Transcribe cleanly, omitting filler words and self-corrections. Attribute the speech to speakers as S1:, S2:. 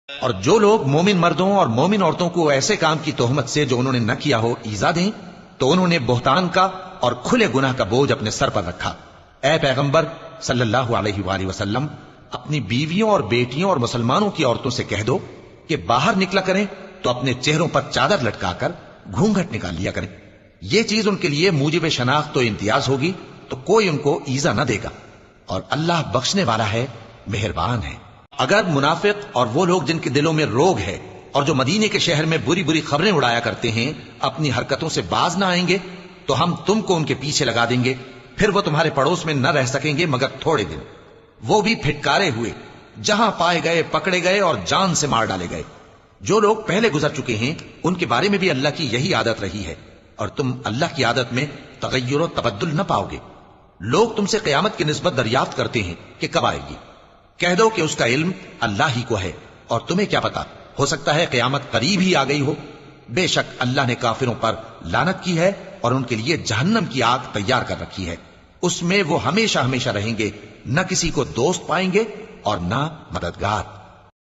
S1: اور جو لوگ مومن مردوں اور مومن عورتوں کو ایسے کام کی تہمت سے جو انہوں نے نہ کیا ہو ایذا دیں تو انہوں نے بہتان کا اور کھلے گناہ کا بوجھ اپنے سر پر رکھا۔ اے پیغمبر صلی اللہ علیہ وآلہ وسلم، اپنی بیویوں اور بیٹیوں اور مسلمانوں کی عورتوں سے کہہ دو کہ باہر نکلا کریں تو اپنے چہروں پر چادر لٹکا کر گھونگھٹ نکال لیا کریں۔ یہ چیز ان کے لیے موجب شناخت و امتیاز ہوگی تو کوئی ان کو ایذا نہ دے گا، اور اللہ بخشنے والا ہے، مہربان ہے۔ اگر منافق اور وہ لوگ جن کے دلوں میں روگ ہے اور جو مدینے کے شہر میں بری بری خبریں اڑایا کرتے ہیں اپنی حرکتوں سے باز نہ آئیں گے تو ہم تم کو ان کے پیچھے لگا دیں گے، پھر وہ تمہارے پڑوس میں نہ رہ سکیں گے مگر تھوڑے دن، وہ بھی پھٹکارے ہوئے، جہاں پائے گئے پکڑے گئے اور جان سے مار ڈالے گئے۔ جو لوگ پہلے گزر چکے ہیں ان کے بارے میں بھی اللہ کی یہی عادت رہی ہے، اور تم اللہ کی عادت میں تغیر و تبدل نہ پاؤ گے۔ لوگ تم سے قیامت کی نسبت دریافت کرتے ہیں کہ کب آئے گی، کہہ دو کہ اس کا علم اللہ ہی کو ہے، اور تمہیں کیا پتا، ہو سکتا ہے قیامت قریب ہی آ گئی ہو۔ بے شک اللہ نے کافروں پر لعنت کی ہے اور ان کے لیے جہنم کی آگ تیار کر رکھی ہے، اس میں وہ ہمیشہ ہمیشہ رہیں گے، نہ کسی کو دوست پائیں گے اور نہ مددگار۔